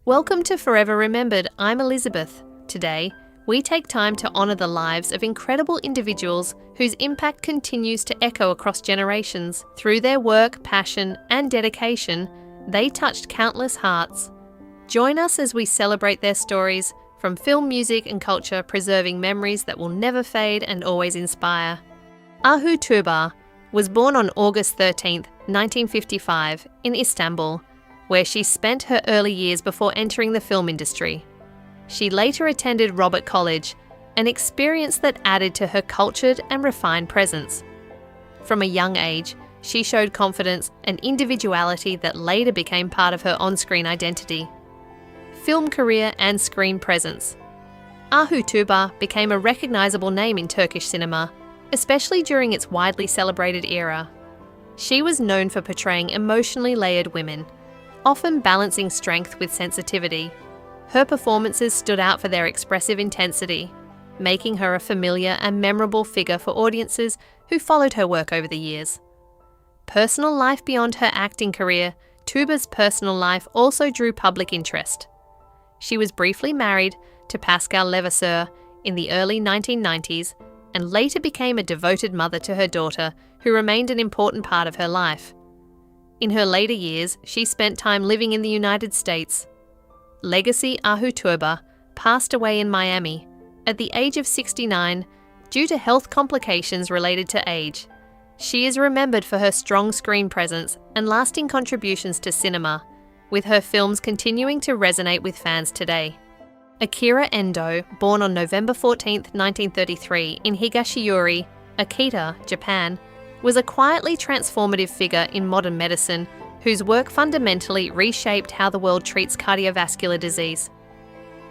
Welcome to Forever Remembered. I'm Elizabeth. Today, we take time to honour the lives of incredible individuals whose impact continues to echo across generations. Through their work, passion, and dedication, they touched countless hearts. Join us as we celebrate their stories, from film, music, and culture, preserving memories that will never fade and always inspire. Ahu Tuğba was born on August 13, 1955, in Istanbul, where she spent her early years before entering the film industry. She later attended Robert College, an experience that added to her cultured and refined presence. From a young age, she showed confidence and individuality that later became part of her on-screen identity. Film career and screen presence. Ahu Tuğba became a recognisable name in Turkish cinema, especially during its widely celebrated era. She was known for portraying emotionally layered women, often balancing strength with sensitivity. Her performances stood out for their expressive intensity, making her a familiar and memorable figure for audiences who followed her work over the years. Personal life beyond her acting career, Tuğba's personal life also drew public interest. She was briefly married to Pascal Levasseur in the early 1990s and later became a devoted mother to her daughter, who remained an important part of her life. In her later years, she spent time living in the United States. Legacy Ahu Tuğba passed away in Miami at the age of 69 due to health complications related to age. She is remembered for her strong screen presence and lasting contributions to cinema, with her films continuing to resonate with fans today. Akira Endo, born on November 14, 1933 in Higashiyuri, Akita, Japan, was a quietly transformative figure in modern medicine whose work fundamentally reshaped how the world treats cardiovascular disease.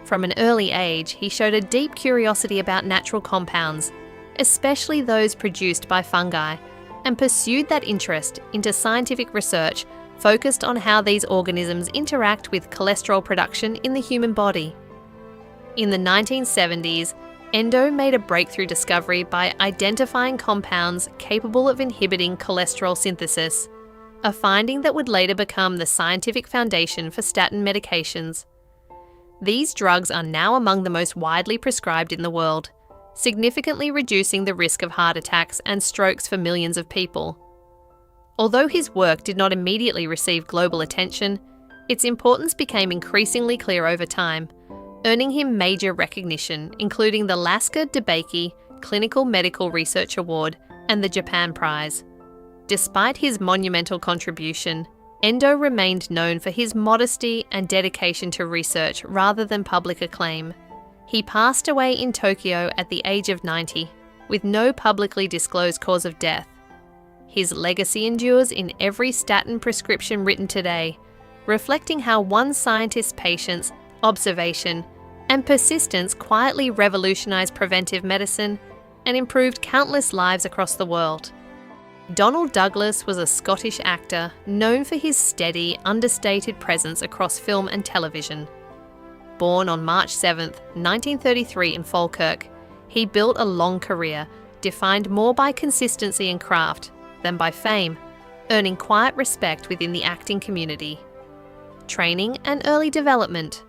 From an early age, he showed a deep curiosity about natural compounds, especially those produced by fungi, and pursued that interest into scientific research focused on how these organisms interact with cholesterol production in the human body. In the 1970s, Endo made a breakthrough discovery by identifying compounds capable of inhibiting cholesterol synthesis, a finding that would later become the scientific foundation for statin medications. These drugs are now among the most widely prescribed in the world, significantly reducing the risk of heart attacks and strokes for millions of people. Although his work did not immediately receive global attention, its importance became increasingly clear over time, earning him major recognition, including the Lasker DeBakey Clinical Medical Research Award and the Japan Prize. Despite his monumental contribution, Endo remained known for his modesty and dedication to research rather than public acclaim. He passed away in Tokyo at the age of 90, with no publicly disclosed cause of death. His legacy endures in every statin prescription written today, reflecting how one scientist's patience, observation, and persistence quietly revolutionized preventive medicine and improved countless lives across the world. Donald Douglas was a Scottish actor known for his steady, understated presence across film and television. Born on March 7, 1933 in Falkirk, he built a long career defined more by consistency and craft than by fame, earning quiet respect within the acting community. Training and early development.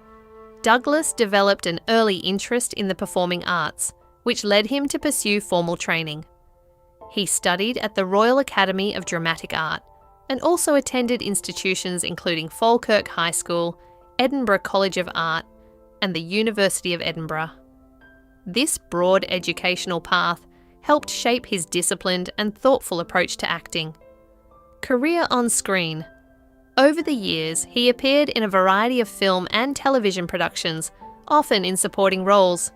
Douglas developed an early interest in the performing arts, which led him to pursue formal training. He studied at the Royal Academy of Dramatic Art and also attended institutions including Falkirk High School, Edinburgh College of Art, and the University of Edinburgh. This broad educational path helped shape his disciplined and thoughtful approach to acting. Career on screen. Over the years, he appeared in a variety of film and television productions, often in supporting roles.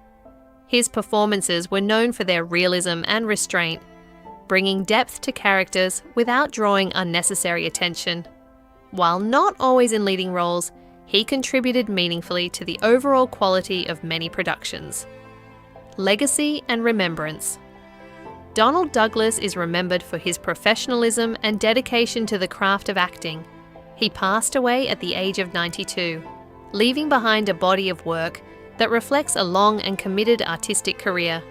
His performances were known for their realism and restraint, bringing depth to characters without drawing unnecessary attention. While not always in leading roles, he contributed meaningfully to the overall quality of many productions. Legacy and remembrance. Donald Douglas is remembered for his professionalism and dedication to the craft of acting. He passed away at the age of 92, leaving behind a body of work that reflects a long and committed artistic career.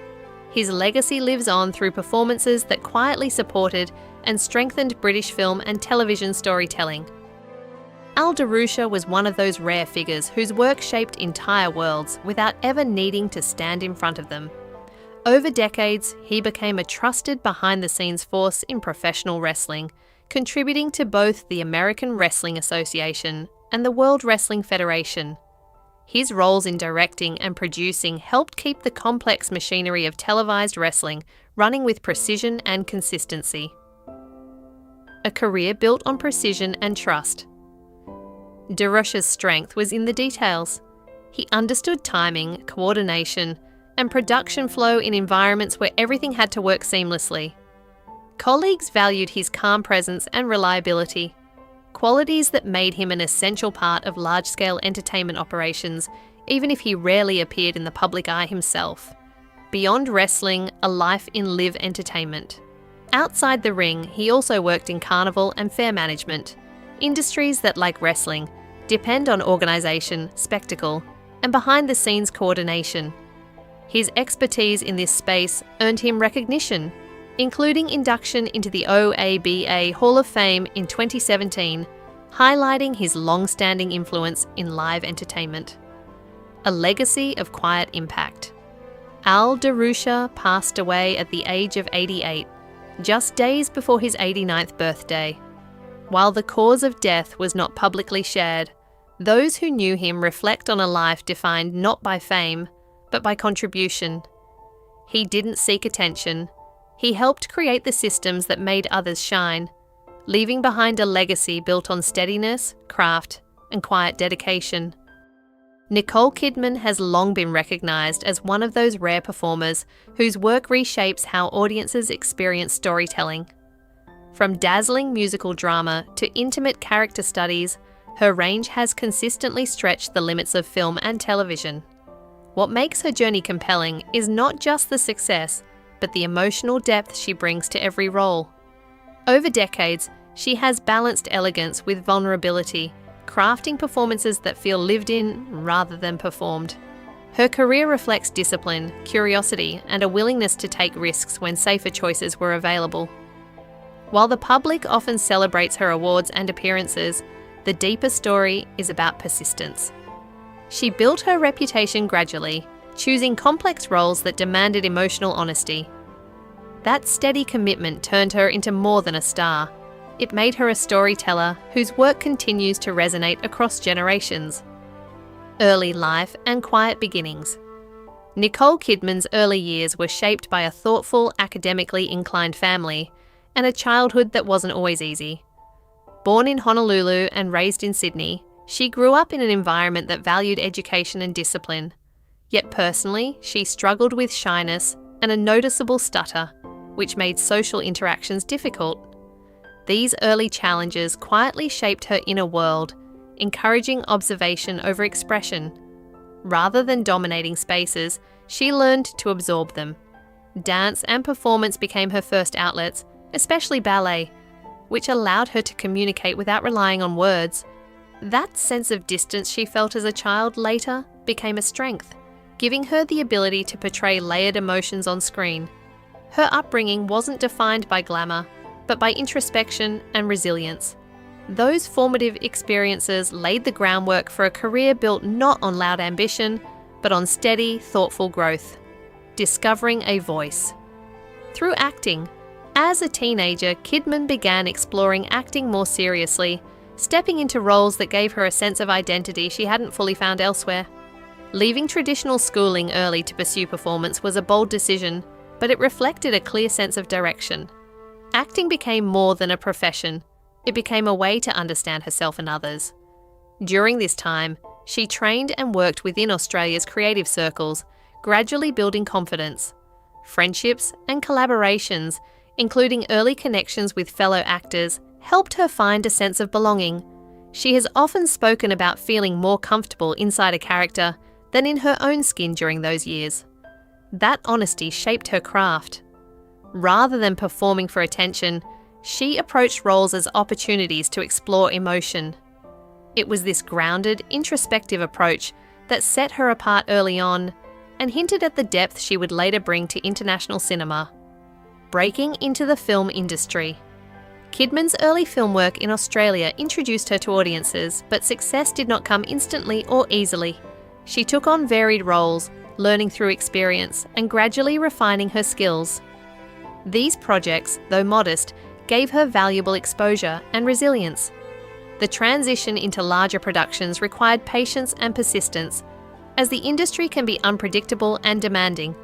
His legacy lives on through performances that quietly supported and strengthened British film and television storytelling. Darouche was one of those rare figures whose work shaped entire worlds without ever needing to stand in front of them. Over decades, he became a trusted behind-the-scenes force in professional wrestling, contributing to both the American Wrestling Association and the World Wrestling Federation. His roles in directing and producing helped keep the complex machinery of televised wrestling running with precision and consistency. A career built on precision and trust. Darouche's strength was in the details. He understood timing, coordination, and production flow in environments where everything had to work seamlessly. Colleagues valued his calm presence and reliability, qualities that made him an essential part of large-scale entertainment operations, even if he rarely appeared in the public eye himself. Beyond wrestling, a life in live entertainment. Outside the ring, he also worked in carnival and fair management, industries that, like wrestling, depend on organisation, spectacle, and behind-the-scenes coordination. His expertise in this space earned him recognition, including induction into the OABA Hall of Fame in 2017, highlighting his long-standing influence in live entertainment. A legacy of quiet impact. Darouche passed away at the age of 88, just days before his 89th birthday. While the cause of death was not publicly shared, those who knew him reflect on a life defined not by fame, but by contribution. He didn't seek attention. He helped create the systems that made others shine, leaving behind a legacy built on steadiness, craft, and quiet dedication. Nicole Kidman has long been recognised as one of those rare performers whose work reshapes how audiences experience storytelling. From dazzling musical drama to intimate character studies, her range has consistently stretched the limits of film and television. What makes her journey compelling is not just the success, but the emotional depth she brings to every role. Over decades, she has balanced elegance with vulnerability, crafting performances that feel lived in rather than performed. Her career reflects discipline, curiosity, and a willingness to take risks when safer choices were available. While the public often celebrates her awards and appearances, the deeper story is about persistence. She built her reputation gradually, choosing complex roles that demanded emotional honesty. That steady commitment turned her into more than a star. It made her a storyteller whose work continues to resonate across generations. Early life and quiet beginnings. Nicole Kidman's early years were shaped by a thoughtful, academically inclined family and a childhood that wasn't always easy. Born in Honolulu and raised in Sydney, she grew up in an environment that valued education and discipline. Yet personally, she struggled with shyness and a noticeable stutter, which made social interactions difficult. These early challenges quietly shaped her inner world, encouraging observation over expression. Rather than dominating spaces, she learned to absorb them. Dance and performance became her first outlets, especially ballet, which allowed her to communicate without relying on words. That sense of distance she felt as a child later became a strength, giving her the ability to portray layered emotions on screen. Her upbringing wasn't defined by glamour, but by introspection and resilience. Those formative experiences laid the groundwork for a career built not on loud ambition, but on steady, thoughtful growth. Discovering a voice. Through acting. As a teenager, Kidman began exploring acting more seriously, stepping into roles that gave her a sense of identity she hadn't fully found elsewhere. Leaving traditional schooling early to pursue performance was a bold decision, but it reflected a clear sense of direction. Acting became more than a profession. It became a way to understand herself and others. During this time, she trained and worked within Australia's creative circles, gradually building confidence. Friendships and collaborations, including early connections with fellow actors, helped her find a sense of belonging. She has often spoken about feeling more comfortable inside a character than in her own skin during those years. That honesty shaped her craft. Rather than performing for attention, she approached roles as opportunities to explore emotion. It was this grounded, introspective approach that set her apart early on and hinted at the depth she would later bring to international cinema. Breaking into the film industry. Kidman's early film work in Australia introduced her to audiences, but success did not come instantly or easily. She took on varied roles, learning through experience and gradually refining her skills. These projects, though modest, gave her valuable exposure and resilience. The transition into larger productions required patience and persistence, as the industry can be unpredictable and demanding.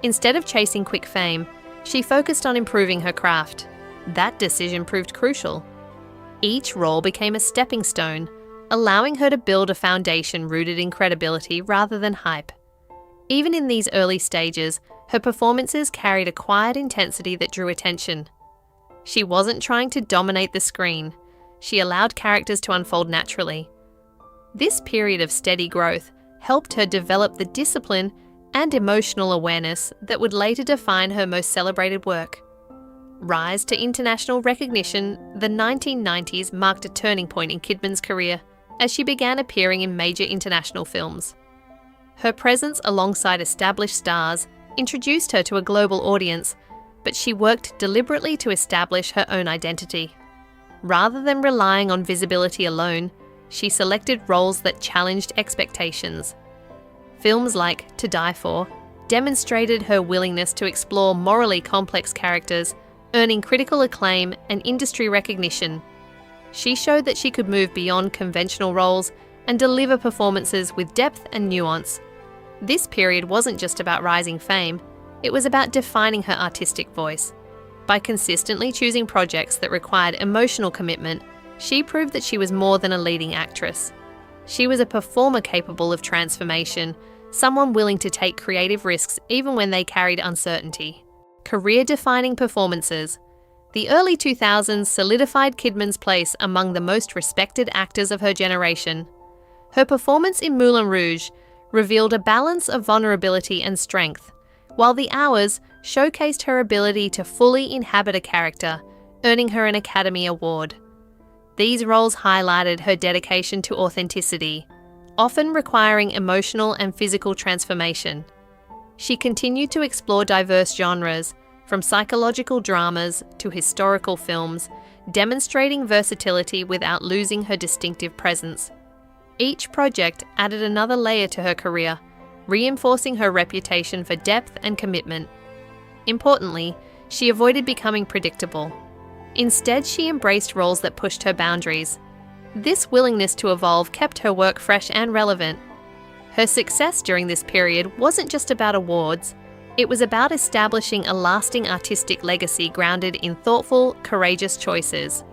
Instead of chasing quick fame, she focused on improving her craft. That decision proved crucial. Each role became a stepping stone, allowing her to build a foundation rooted in credibility rather than hype. Even in these early stages, her performances carried a quiet intensity that drew attention. She wasn't trying to dominate the screen. She allowed characters to unfold naturally. This period of steady growth helped her develop the discipline and emotional awareness that would later define her most celebrated work. Rise to international recognition, the 1990s marked a turning point in Kidman's career as she began appearing in major international films. Her presence alongside established stars introduced her to a global audience, but she worked deliberately to establish her own identity. Rather than relying on visibility alone, she selected roles that challenged expectations. Films like To Die For demonstrated her willingness to explore morally complex characters, earning critical acclaim and industry recognition. She showed that she could move beyond conventional roles and deliver performances with depth and nuance. This period wasn't just about rising fame, it was about defining her artistic voice. By consistently choosing projects that required emotional commitment, she proved that she was more than a leading actress. She was a performer capable of transformation, someone willing to take creative risks even when they carried uncertainty. Career-defining performances. The early 2000s solidified Kidman's place among the most respected actors of her generation. Her performance in Moulin Rouge revealed a balance of vulnerability and strength, while The Hours showcased her ability to fully inhabit a character, earning her an Academy Award. These roles highlighted her dedication to authenticity, often requiring emotional and physical transformation. She continued to explore diverse genres, from psychological dramas to historical films, demonstrating versatility without losing her distinctive presence. Each project added another layer to her career, reinforcing her reputation for depth and commitment. Importantly, she avoided becoming predictable. Instead, she embraced roles that pushed her boundaries. This willingness to evolve kept her work fresh and relevant. Her success during this period wasn't just about awards, it was about establishing a lasting artistic legacy grounded in thoughtful, courageous choices.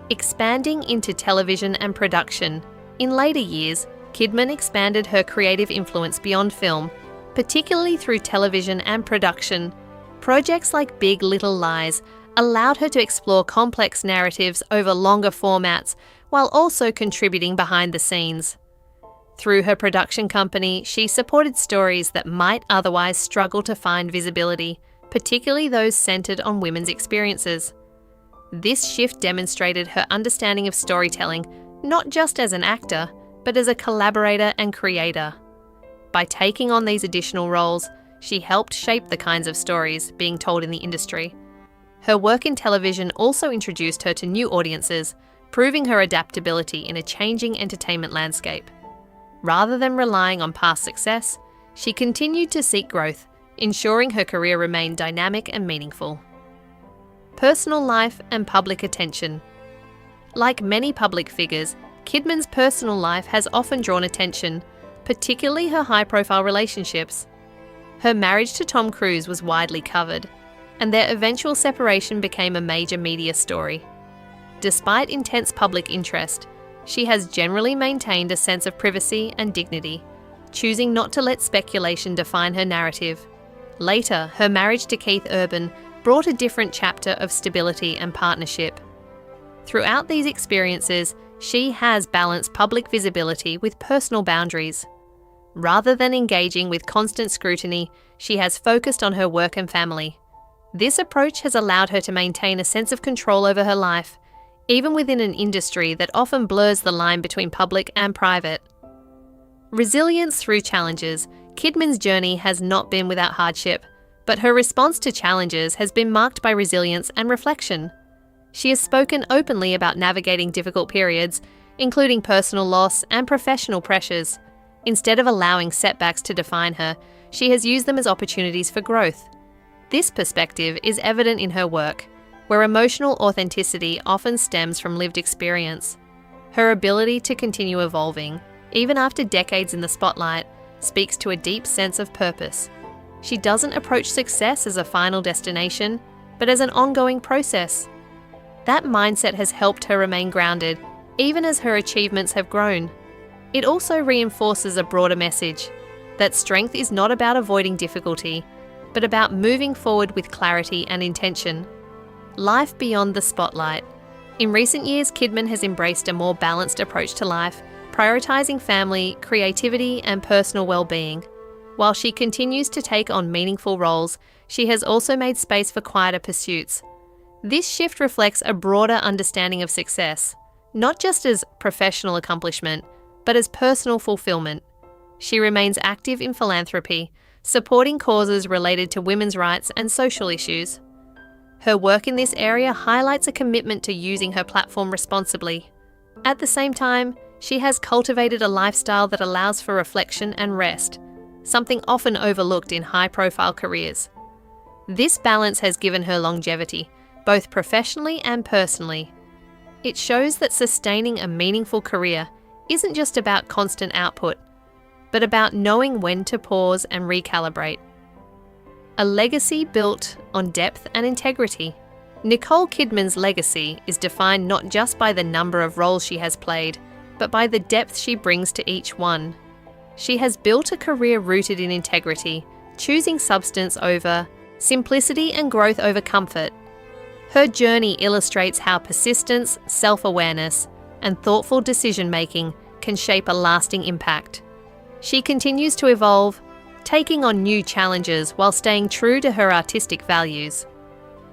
Expanding into television and production. In later years, Kidman expanded her creative influence beyond film, particularly through television and production. Projects like Big Little Lies allowed her to explore complex narratives over longer formats while also contributing behind the scenes. Through her production company, she supported stories that might otherwise struggle to find visibility, particularly those centered on women's experiences. This shift demonstrated her understanding of storytelling, not just as an actor, but as a collaborator and creator. By taking on these additional roles, she helped shape the kinds of stories being told in the industry. Her work in television also introduced her to new audiences, proving her adaptability in a changing entertainment landscape. Rather than relying on past success, she continued to seek growth, ensuring her career remained dynamic and meaningful. Personal life and public attention. Like many public figures, Kidman's personal life has often drawn attention, particularly her high-profile relationships. Her marriage to Tom Cruise was widely covered, and their eventual separation became a major media story. Despite intense public interest, she has generally maintained a sense of privacy and dignity, choosing not to let speculation define her narrative. Later, her marriage to Keith Urban brought a different chapter of stability and partnership. Throughout these experiences, she has balanced public visibility with personal boundaries. Rather than engaging with constant scrutiny, she has focused on her work and family. This approach has allowed her to maintain a sense of control over her life, even within an industry that often blurs the line between public and private. Resilience through challenges. Kidman's journey has not been without hardship, but her response to challenges has been marked by resilience and reflection. She has spoken openly about navigating difficult periods, including personal loss and professional pressures. Instead of allowing setbacks to define her, she has used them as opportunities for growth. This perspective is evident in her work, where emotional authenticity often stems from lived experience. Her ability to continue evolving, even after decades in the spotlight, speaks to a deep sense of purpose. She doesn't approach success as a final destination, but as an ongoing process. That mindset has helped her remain grounded, even as her achievements have grown. It also reinforces a broader message, that strength is not about avoiding difficulty, but about moving forward with clarity and intention. Life beyond the spotlight. In recent years, Kidman has embraced a more balanced approach to life, prioritizing family, creativity, and personal well-being. While she continues to take on meaningful roles, she has also made space for quieter pursuits. This shift reflects a broader understanding of success, not just as professional accomplishment, but as personal fulfillment. She remains active in philanthropy, supporting causes related to women's rights and social issues. Her work in this area highlights a commitment to using her platform responsibly. At the same time, she has cultivated a lifestyle that allows for reflection and rest, something often overlooked in high-profile careers. This balance has given her longevity, both professionally and personally. It shows that sustaining a meaningful career isn't just about constant output, but about knowing when to pause and recalibrate. A legacy built on depth and integrity. Nicole Kidman's legacy is defined not just by the number of roles she has played, but by the depth she brings to each one. She has built a career rooted in integrity, choosing substance over simplicity and growth over comfort. Her journey illustrates how persistence, self-awareness, and thoughtful decision-making can shape a lasting impact. She continues to evolve, taking on new challenges while staying true to her artistic values.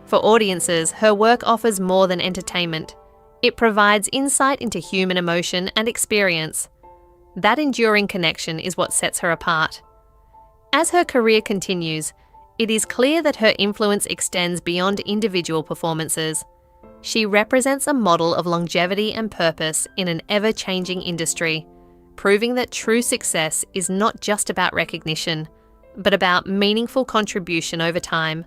For audiences, her work offers more than entertainment. It provides insight into human emotion and experience. That enduring connection is what sets her apart. As her career continues, it is clear that her influence extends beyond individual performances. She represents a model of longevity and purpose in an ever-changing industry, proving that true success is not just about recognition, but about meaningful contribution over time.